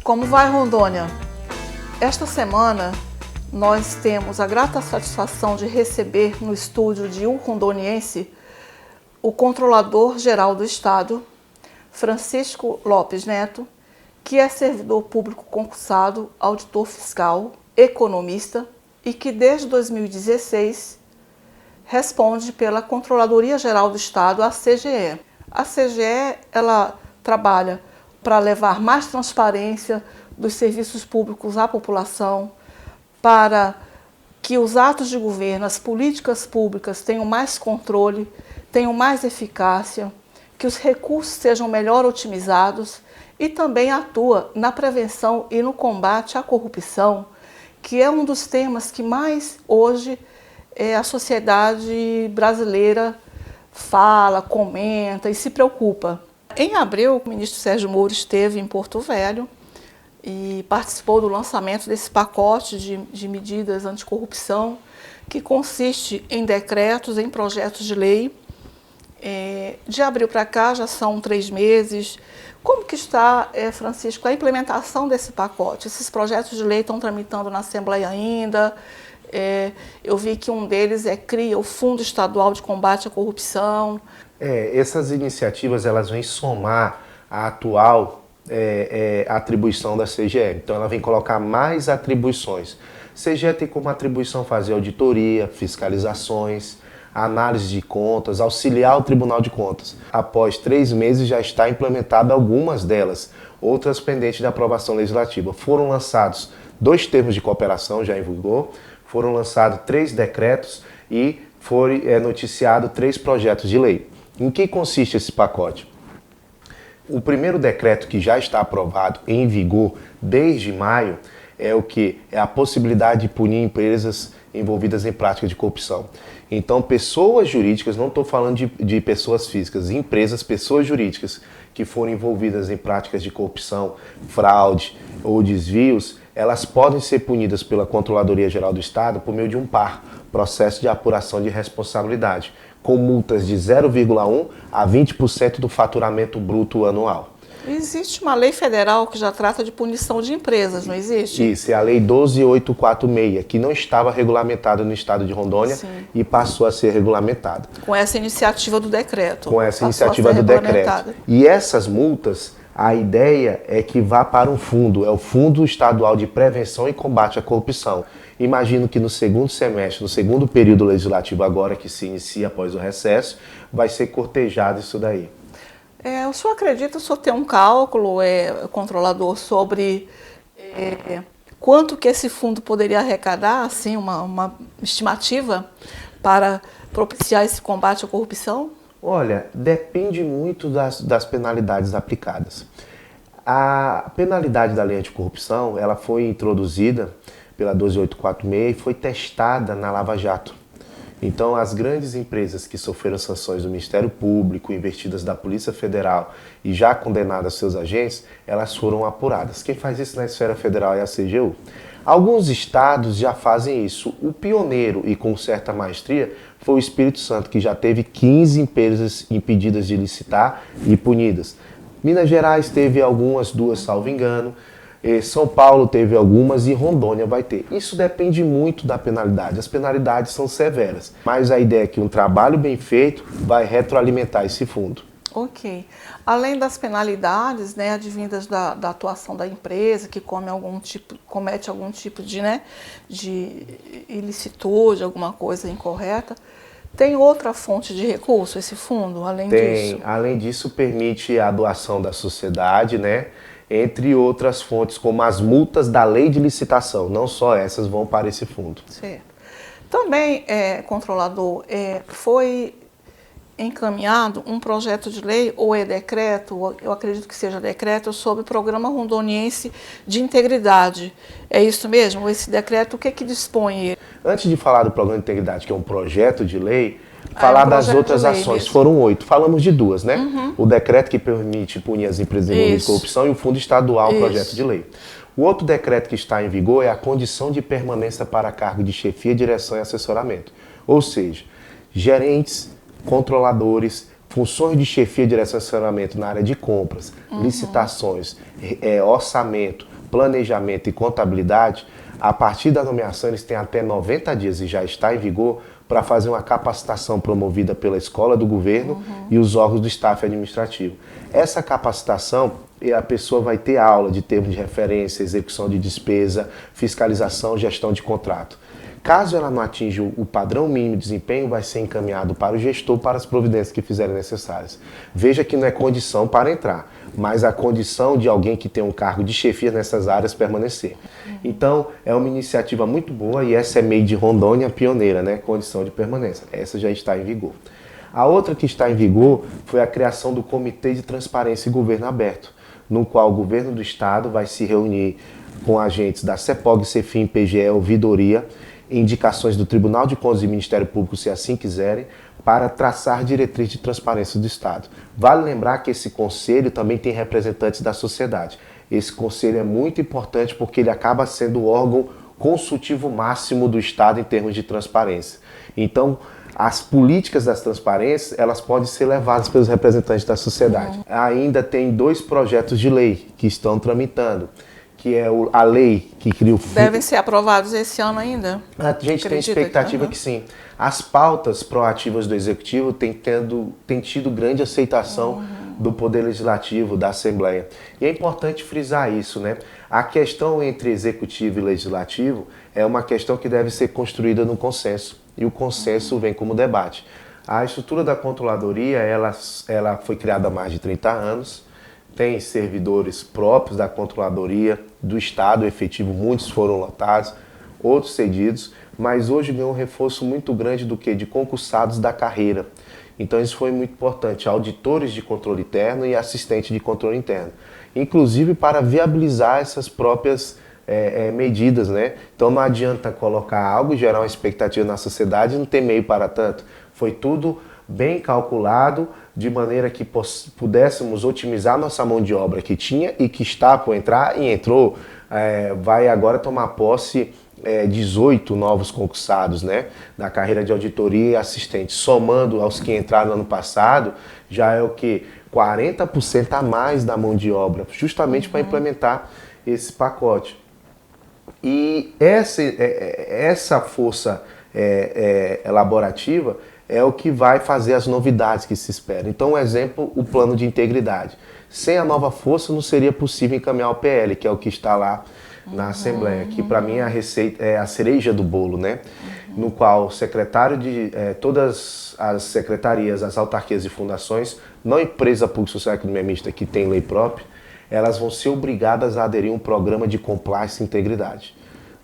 Como vai, Rondônia? Esta semana nós temos a grata satisfação de receber no estúdio de um rondoniense o Controlador-Geral do Estado, Francisco Lopes Neto, que é servidor público concursado, auditor fiscal, economista e que desde 2016 responde pela Controladoria Geral do Estado, a CGE. A CGE ela trabalha para levar mais transparência dos serviços públicos à população, para que os atos de governo, as políticas públicas tenham mais controle, tenham mais eficácia, que os recursos sejam melhor otimizados e também atua na prevenção e no combate à corrupção, que é um dos temas que mais hoje a sociedade brasileira fala, comenta e se preocupa. Em abril, o ministro Sérgio Moro esteve em Porto Velho e participou do lançamento desse pacote de medidas anticorrupção, que consiste em decretos, em projetos de lei. De abril para cá já são 3 meses. Como que está, Francisco, a implementação desse pacote? Esses projetos de lei estão tramitando na Assembleia ainda. Eu vi que um deles cria o Fundo Estadual de Combate à Corrupção. Essas iniciativas elas vêm somar a atual atribuição da CGE. Então ela vem colocar mais atribuições. CGE tem como atribuição fazer auditoria, fiscalizações, análise de contas, auxiliar o Tribunal de Contas. Após 3 meses já está implementada algumas delas, outras pendentes de aprovação legislativa. Foram lançados 2 termos de cooperação já em vigor, foram lançados 3 decretos e foi noticiado 3 projetos de lei. Em que consiste esse pacote? O primeiro decreto que já está aprovado em vigor desde maio é o que? É a possibilidade de punir empresas envolvidas em prática de corrupção. Então, pessoas jurídicas, não estou falando de pessoas físicas, empresas, pessoas jurídicas que foram envolvidas em práticas de corrupção, fraude ou desvios, elas podem ser punidas pela Controladoria Geral do Estado por meio de um PAR, Processo de Apuração de Responsabilidade, com multas de 0,1% a 20% do faturamento bruto anual. Existe uma lei federal que já trata de punição de empresas, não existe? Isso, é a Lei 12.846, que não estava regulamentada no estado de Rondônia. Sim. E passou a ser regulamentada. Com essa iniciativa do decreto. Com essa iniciativa do decreto. E essas multas, a ideia é que vá para um fundo, é o Fundo Estadual de Prevenção e Combate à Corrupção. Imagino que no segundo semestre, no segundo período legislativo agora, que se inicia após o recesso, vai ser cortejado isso daí. O senhor acredita, o senhor tem um cálculo, controlador, sobre quanto que esse fundo poderia arrecadar, assim, uma estimativa para propiciar esse combate à corrupção? Olha, depende muito das penalidades aplicadas. A penalidade da lei anticorrupção, ela foi introduzida pela 12.846 e foi testada na Lava Jato. Então, as grandes empresas que sofreram sanções do Ministério Público, investidas da Polícia Federal e já condenadas seus agentes, elas foram apuradas. Quem faz isso na esfera federal é a CGU. Alguns estados já fazem isso. O pioneiro, e com certa maestria, foi o Espírito Santo, que já teve 15 empresas impedidas de licitar e punidas. Minas Gerais teve algumas, 2, salvo engano. São Paulo teve algumas e Rondônia vai ter. Isso depende muito da penalidade. As penalidades são severas, mas a ideia é que um trabalho bem feito vai retroalimentar esse fundo. Ok. Além das penalidades, advindas da atuação da empresa, que comete algum tipo de ilicitude, alguma coisa incorreta, tem outra fonte de recurso esse fundo, além disso? Além disso, permite a doação da sociedade, entre outras fontes, como as multas da lei de licitação. Não só essas vão para esse fundo. Certo. Também, controlador, foi encaminhado um projeto de lei, ou decreto, eu acredito que seja decreto, sobre o Programa Rondoniense de Integridade. É isso mesmo? Esse decreto, o que dispõe? Antes de falar do Programa de Integridade, que é um projeto de lei, falar das outras ações. Mesmo. Foram 8. Falamos de 2, Uhum. O decreto que permite punir as empresas envolvidas em corrupção e o Fundo Estadual, projeto de lei. O outro decreto que está em vigor é a condição de permanência para cargo de chefia, direção e assessoramento. Ou seja, gerentes, controladores, funções de chefia, direção e assessoramento na área de compras, licitações, orçamento, planejamento e contabilidade, a partir da nomeação eles têm até 90 dias e já está em vigor para fazer uma capacitação promovida pela Escola do Governo e os órgãos do staff administrativo. Essa capacitação, a pessoa vai ter aula de termos de referência, execução de despesa, fiscalização, gestão de contrato. Caso ela não atinja o padrão mínimo de desempenho, vai ser encaminhado para o gestor para as providências que fizerem necessárias. Veja que não é condição para entrar, mas a condição de alguém que tem um cargo de chefia nessas áreas permanecer. Então, é uma iniciativa muito boa e essa é Made Rondônia pioneira, né? Condição de permanência. Essa já está em vigor. A outra que está em vigor foi a criação do Comitê de Transparência e Governo Aberto, no qual o governo do estado vai se reunir com agentes da CEPOG, CEFIM, PGE, Ouvidoria, indicações do Tribunal de Contas e Ministério Público, se assim quiserem, para traçar diretriz de transparência do Estado. Vale lembrar que esse conselho também tem representantes da sociedade. Esse conselho é muito importante porque ele acaba sendo o órgão consultivo máximo do Estado em termos de transparência. Então, as políticas das transparências, elas podem ser levadas pelos representantes da sociedade. Ainda tem 2 projetos de lei que estão tramitando, que é a lei que cria o fundo. Devem ser aprovados esse ano ainda? A gente tem expectativa que sim. As pautas proativas do Executivo têm tido grande aceitação do Poder Legislativo, da Assembleia. E é importante frisar isso, né? A questão entre Executivo e Legislativo é uma questão que deve ser construída no consenso. E o consenso vem como debate. A estrutura da Controladoria, ela foi criada há mais de 30 anos. Tem servidores próprios da Controladoria, do Estado efetivo, muitos foram lotados, outros cedidos, mas hoje ganhou um reforço muito grande do que? De concursados da carreira. Então isso foi muito importante, auditores de controle interno e assistente de controle interno, inclusive para viabilizar essas próprias medidas, né? Então não adianta colocar algo e gerar uma expectativa na sociedade e não ter meio para tanto. Foi tudo bem calculado, de maneira que pudéssemos otimizar nossa mão de obra que tinha e que está por entrar e entrou. Vai agora tomar posse 18 novos concursados, né, da carreira de auditoria e assistente. Somando aos que entraram no ano passado, já é o que? 40% a mais da mão de obra, justamente para implementar esse pacote. E essa força elaborativa é o que vai fazer as novidades que se esperam. Então, um exemplo, o plano de integridade. Sem a nova força não seria possível encaminhar o PL, que é o que está lá na Assembleia, que para mim é a cereja do bolo, né? No qual o secretário de todas as secretarias, as autarquias e fundações, não empresa pública social e economia mista que tem lei própria, elas vão ser obrigadas a aderir a um programa de compliance e integridade,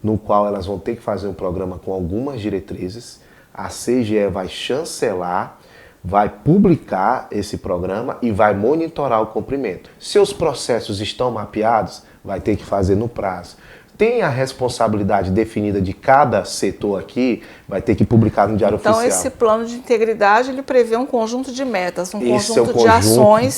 no qual elas vão ter que fazer um programa com algumas diretrizes. A CGE vai chancelar, vai publicar esse programa e vai monitorar o cumprimento. Se os processos estão mapeados, vai ter que fazer no prazo. Tem a responsabilidade definida de cada setor aqui, vai ter que publicar no Diário Oficial. Então, esse plano de integridade, ele prevê um conjunto de metas,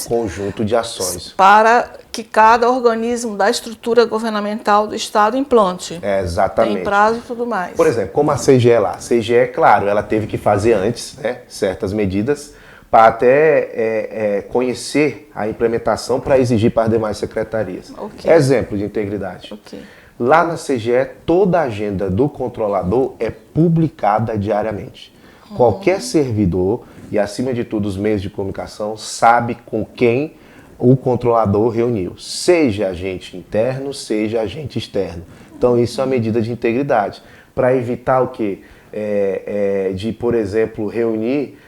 conjunto de ações para que cada organismo da estrutura governamental do Estado implante. Exatamente. Tem prazo e tudo mais. Por exemplo, como a CGE lá. A CGE, claro, ela teve que fazer antes, né, certas medidas para até conhecer a implementação para exigir para as demais secretarias. Okay. Exemplo de integridade. Okay. Lá na CGE, toda a agenda do controlador é publicada diariamente. Qualquer servidor, e acima de tudo os meios de comunicação, sabe com quem o controlador reuniu. Seja agente interno, seja agente externo. Então isso é uma medida de integridade. Para evitar o quê? De, por exemplo, reunir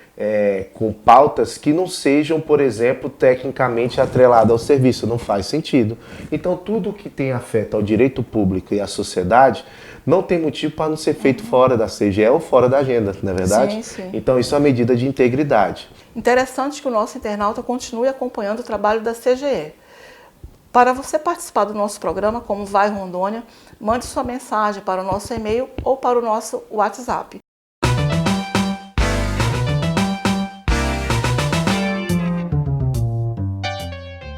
com pautas que não sejam, por exemplo, tecnicamente atreladas ao serviço, não faz sentido. Então, tudo que tem afeto ao direito público e à sociedade não tem motivo para não ser feito fora da CGE ou fora da agenda, não é verdade? Sim, sim. Então, isso é uma medida de integridade. Interessante que o nosso internauta continue acompanhando o trabalho da CGE. Para você participar do nosso programa, como Vai Rondônia, mande sua mensagem para o nosso e-mail ou para o nosso WhatsApp.